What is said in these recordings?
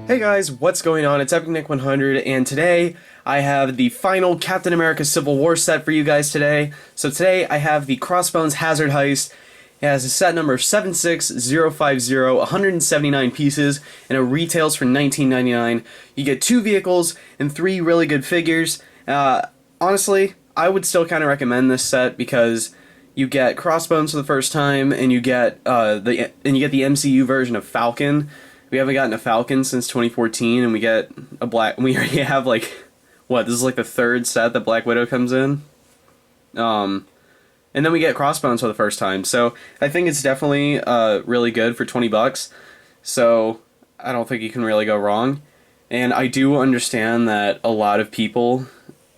Hey guys, what's going on? It's Epic Nick 100, and today I have the final Captain America Civil War set for you guys today. So today I have the Crossbones Hazard Heist. It has a set number of 76050, 179 pieces, and it retails for $19.99. You get 2 vehicles and 3 really good figures. Honestly, I would still kind of recommend this set because you get Crossbones for the first time, and you get the MCU version of Falcon. We haven't gotten a Falcon since 2014, and we get a Black... We already have, like... What, this is like the 3rd set that Black Widow comes in? And then we get Crossbones for the first time. So, I think it's definitely really good for 20 bucks. So, I don't think you can really go wrong. And I do understand that a lot of people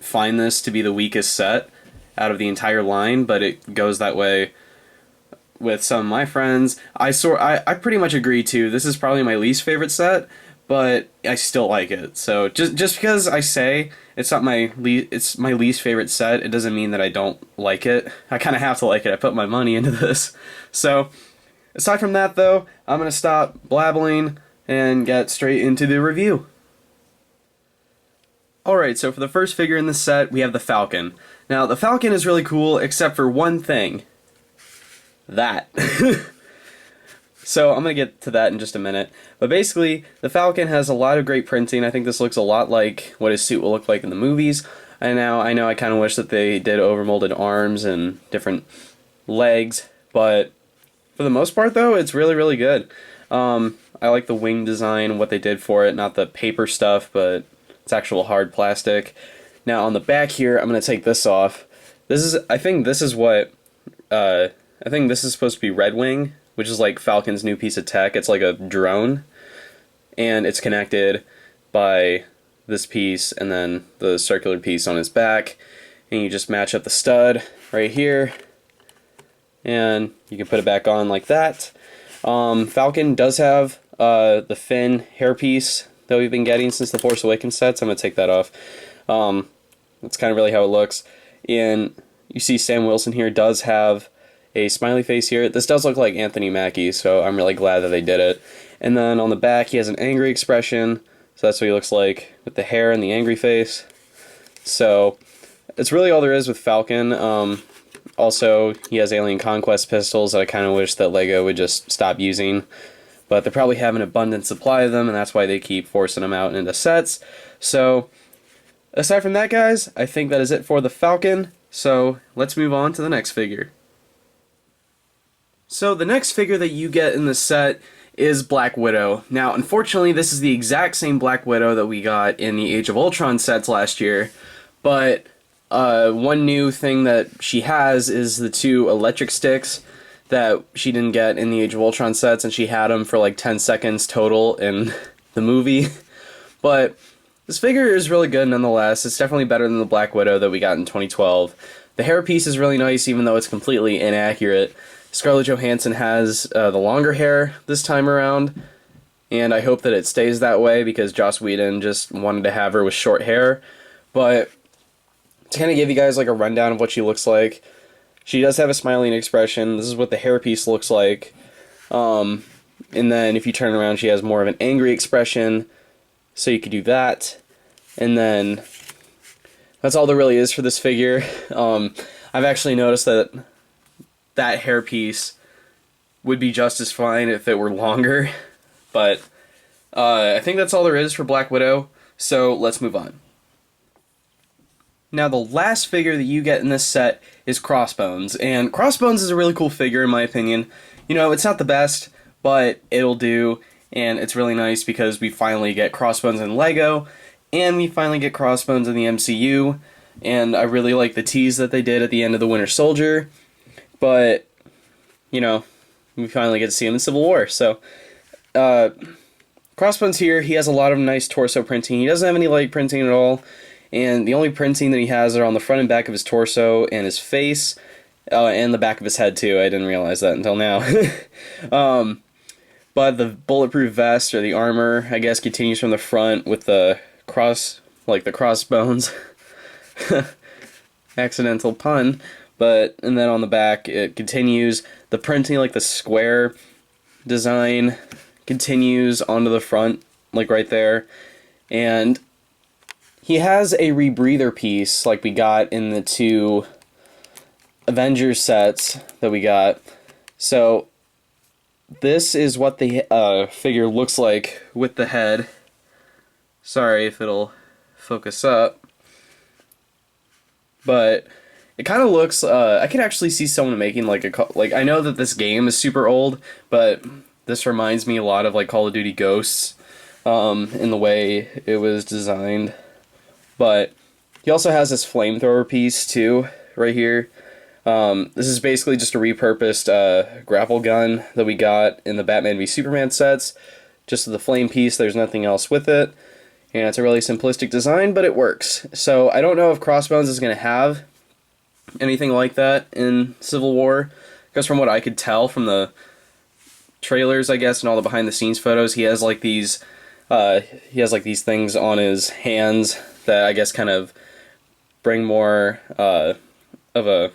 find this to be the weakest set out of the entire line, but it goes that way with some of my friends. I pretty much agree too. This is probably my least favorite set, but I still like it. So just because I say it's not my least favorite set, it doesn't mean that I don't like it. I kind of have to like it. I put my money into this. So aside from that though, I'm gonna stop blabbling and get straight into the review. Alright, so for the first figure in this set, we have the Falcon. Now, the Falcon is really cool, except for one thing. That. So I'm going to get to that in just a minute. But basically, the Falcon has a lot of great printing. I think this looks a lot like what his suit will look like in the movies. And now I know I kind of wish that they did overmolded arms and different legs. But for the most part, though, it's really, really good. I like the wing design and what they did for it. Not the paper stuff, but it's actual hard plastic. Now on the back here, I'm going to take this off. I think this is supposed to be Red Wing, which is like Falcon's new piece of tech. It's like a drone, and it's connected by this piece and then the circular piece on his back, and you just match up the stud right here, and you can put it back on like that. Falcon does have the fin hairpiece that we've been getting since the Force Awakens sets. I'm going to take that off. That's kind of really how it looks. And you see Sam Wilson here does have a smiley face here. This does look like Anthony Mackie, so I'm really glad that they did it. And then on the back, he has an angry expression, so that's what he looks like with the hair and the angry face. So it's really all there is with Falcon. Also, he has Alien Conquest pistols that I kind of wish that LEGO would just stop using. But they probably have an abundant supply of them, and that's why they keep forcing them out into sets. So aside from that, guys, I think that is it for the Falcon. So let's move on to the next figure. So the next figure that you get in the set is Black Widow. Now, unfortunately, this is the exact same Black Widow that we got in the Age of Ultron sets last year, but one new thing that she has is the 2 electric sticks that she didn't get in the Age of Ultron sets, and she had them for like 10 seconds total in the movie. But this figure is really good nonetheless. It's definitely better than the Black Widow that we got in 2012. The hairpiece is really nice, even though it's completely inaccurate. Scarlett Johansson has the longer hair this time around, and I hope that it stays that way because Joss Whedon just wanted to have her with short hair. But to kind of give you guys like a rundown of what she looks like, she does have a smiling expression. This is what the hairpiece looks like. And then if you turn around, she has more of an angry expression, so you could do that. And then that's all there really is for this figure. I've actually noticed that hairpiece would be just as fine if it were longer, but I think that's all there is for Black Widow, so let's move on. Now the last figure that you get in this set is Crossbones, and Crossbones is a really cool figure in my opinion. You know, it's not the best, but it'll do, and it's really nice because we finally get Crossbones in LEGO, and we finally get Crossbones in the MCU, and I really like the tease that they did at the end of the Winter Soldier. But, you know, we finally get to see him in Civil War. So, Crossbones here, he has a lot of nice torso printing. He doesn't have any leg printing at all. And the only printing that he has are on the front and back of his torso and his face. And the back of his head, too. I didn't realize that until now. But the bulletproof vest, or the armor, I guess, continues from the front with the crossbones. Accidental pun. And then on the back, it continues. The printing, like the square design, continues onto the front like right there. And he has a rebreather piece like we got in the 2 Avengers sets that we got. So this is what the figure looks like with the head. Sorry if it'll focus up. But it kind of looks, I could actually see someone making like I know that this game is super old, but this reminds me a lot of like Call of Duty Ghosts in the way it was designed. But he also has this flamethrower piece too, right here. This is basically just a repurposed grapple gun that we got in the Batman v Superman sets. Just the flame piece, there's nothing else with it. And it's a really simplistic design, but it works. So I don't know if Crossbones is going to have anything like that in Civil War, because from what I could tell from the trailers, I guess, and all the behind the scenes photos, he has like these things on his hands that I guess kind of bring more of a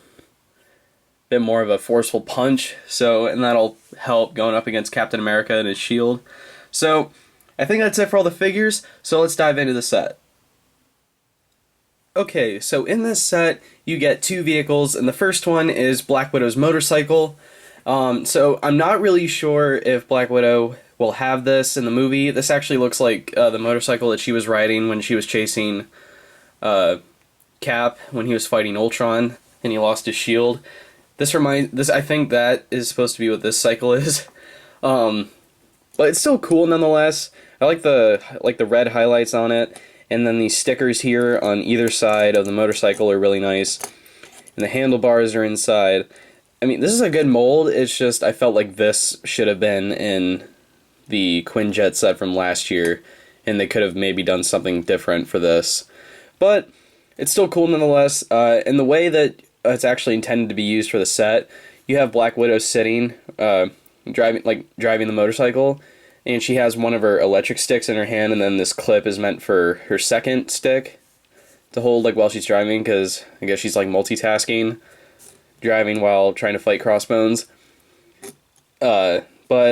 bit more of a forceful punch. So, and that'll help going up against Captain America and his shield. So I think that's it for all the figures, so let's dive into the set. Okay, so in this set, you get 2 vehicles, and the first one is Black Widow's motorcycle. So I'm not really sure if Black Widow will have this in the movie. This actually looks like the motorcycle that she was riding when she was chasing Cap when he was fighting Ultron, and he lost his shield. I think that is supposed to be what this cycle is. But it's still cool nonetheless. I like the red highlights on it, and then these stickers here on either side of the motorcycle are really nice. And the handlebars are inside. I mean, this is a good mold. It's just I felt like this should have been in the Quinjet set from last year, and they could have maybe done something different for this. But it's still cool nonetheless. And the way that it's actually intended to be used for the set, you have Black Widow sitting, driving the motorcycle, and she has one of her electric sticks in her hand, and then this clip is meant for her second stick to hold like while she's driving, because I guess she's like multitasking, driving while trying to fight Crossbones. But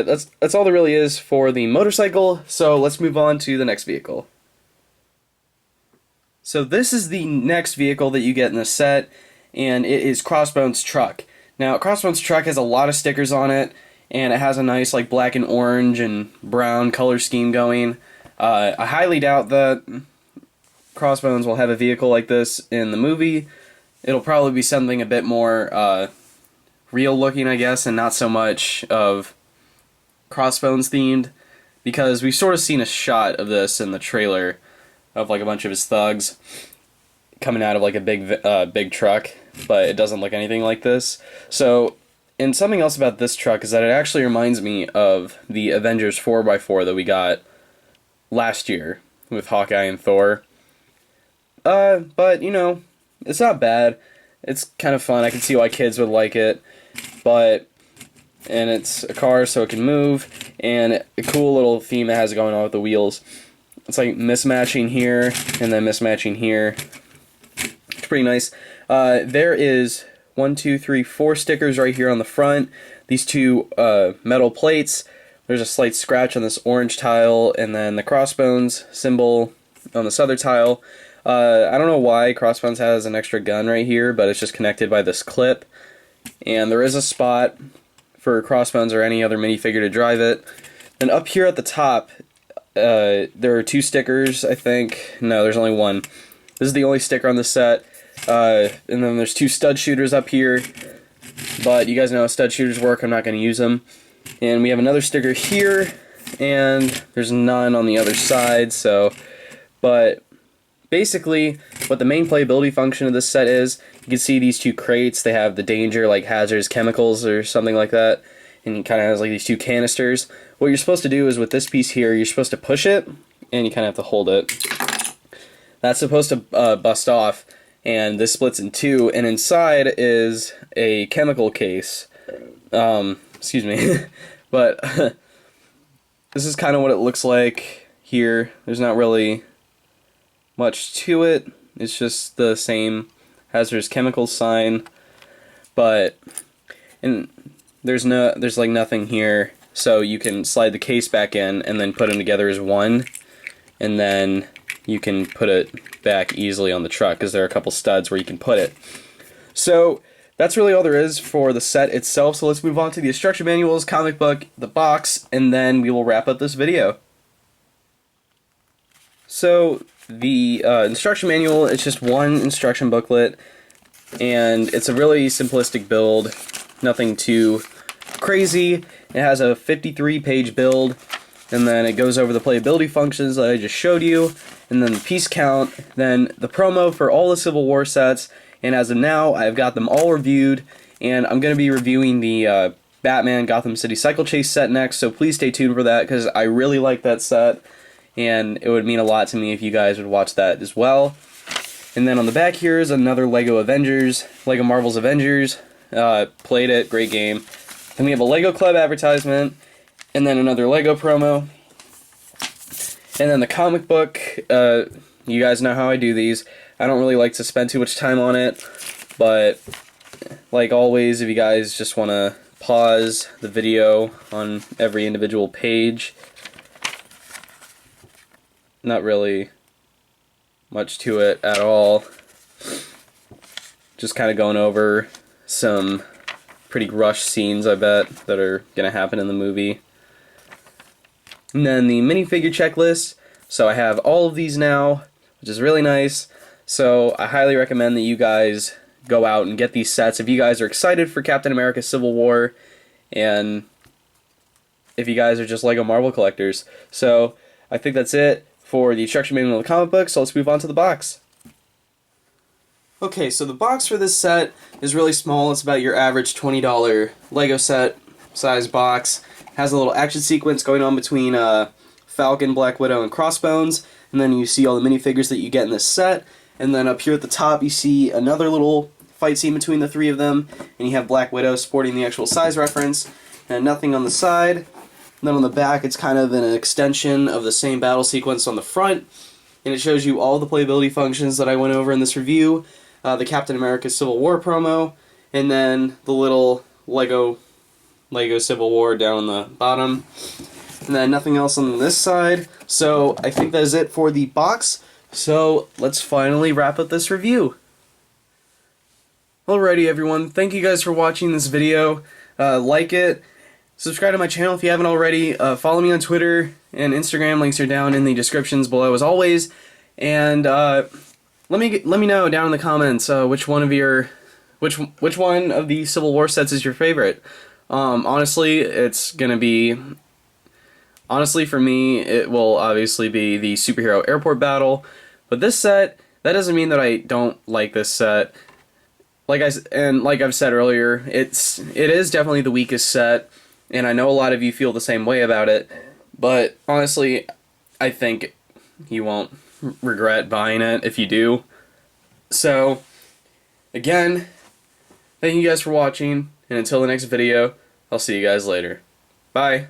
that's all there really is for the motorcycle, so let's move on to the next vehicle. So this is the next vehicle that you get in the set, and it is Crossbones Truck. Now, Crossbones Truck has a lot of stickers on it, and it has a nice like black and orange and brown color scheme going. I highly doubt that Crossbones will have a vehicle like this in the movie. It'll probably be something a bit more real looking, I guess, and not so much of Crossbones themed, because we've sort of seen a shot of this in the trailer of like a bunch of his thugs coming out of like a big truck, but it doesn't look anything like this. So, and something else about this truck is that it actually reminds me of the Avengers 4x4 that we got last year with Hawkeye and Thor. But, you know, it's not bad. It's kind of fun. I can see why kids would like it. And it's a car so it can move, and a cool little theme it has going on with the wheels. It's like mismatching here, and then mismatching here. It's pretty nice. There is 1, 2, 3, 4 stickers right here on the front. These 2 metal plates. There's a slight scratch on this orange tile, and then the Crossbones symbol on this other tile. I don't know why Crossbones has an extra gun right here, but it's just connected by this clip. And there is a spot for Crossbones or any other minifigure to drive it. And up here at the top, there are 2 stickers, I think. No, there's only 1. This is the only sticker on the set. And then there's 2 stud shooters up here. But you guys know how stud shooters work. I'm not going to use them. And we have another sticker here. And there's none on the other side. But basically, what the main playability function of this set is, you can see these 2 crates. They have the danger, like hazardous chemicals or something like that. And it kind of has like these 2 canisters. What you're supposed to do is with this piece here, you're supposed to push it, and you kind of have to hold it. That's supposed to bust off, and this splits in 2, and inside is a chemical case. Excuse me. But this is kind of what it looks like here. There's not really much to it. It's just the same hazardous chemicals sign, and there's like nothing here, so you can slide the case back in and then put them together as one. and then you can put it back easily on the truck because there are a couple studs where you can put it. So that's really all there is for the set itself. So let's move on to the instruction manuals, comic book, the box, and then we will wrap up this video. So the instruction manual is just one instruction booklet, and it's a really simplistic build, nothing too crazy. It has a 53-page build, and then it goes over the playability functions that I just showed you, and then the piece count, then the promo for all the Civil War sets, and as of now, I've got them all reviewed, and I'm going to be reviewing the Batman Gotham City Cycle Chase set next, so please stay tuned for that, because I really like that set, and it would mean a lot to me if you guys would watch that as well. And then on the back here is another Lego Marvel's Avengers. Played it, great game. Then we have a Lego Club advertisement, and then another Lego promo. And then the comic book, you guys know how I do these. I don't really like to spend too much time on it, but like always, if you guys just want to pause the video on every individual page, not really much to it at all. Just kind of going over some pretty rushed scenes, I bet, that are going to happen in the movie. And then the minifigure checklist. So I have all of these now, which is really nice. So I highly recommend that you guys go out and get these sets if you guys are excited for Captain America Civil War, and if you guys are just Lego Marvel collectors. So I think that's it for the instruction manual of the comic book, so let's move on to the box. Okay, so the box for this set is really small. It's about your average $20 Lego set size box. It has a little action sequence going on between Falcon, Black Widow, and Crossbones, and then you see all the minifigures that you get in this set, and then up here at the top you see another little fight scene between the three of them, and you have Black Widow sporting the actual size reference, and nothing on the side. And then on the back, it's kind of an extension of the same battle sequence on the front, and it shows you all the playability functions that I went over in this review, the Captain America Civil War promo, and then the little Lego Civil War down on the bottom, and then nothing else on this side. So I think that is it for the box, so let's finally wrap up this review. Alrighty everyone, thank you guys for watching this video. Like it. Subscribe to my channel if you haven't already. Follow me on Twitter and Instagram. Links are down in the descriptions below as always. And let me know down in the comments which one of the Civil War sets is your favorite. Honestly, for me, it will obviously be the superhero airport battle. But this set, that doesn't mean that I don't like this set. Like I've said earlier, it is definitely the weakest set. And I know a lot of you feel the same way about it, but honestly, I think you won't regret buying it if you do. So, again, thank you guys for watching, and until the next video, I'll see you guys later. Bye!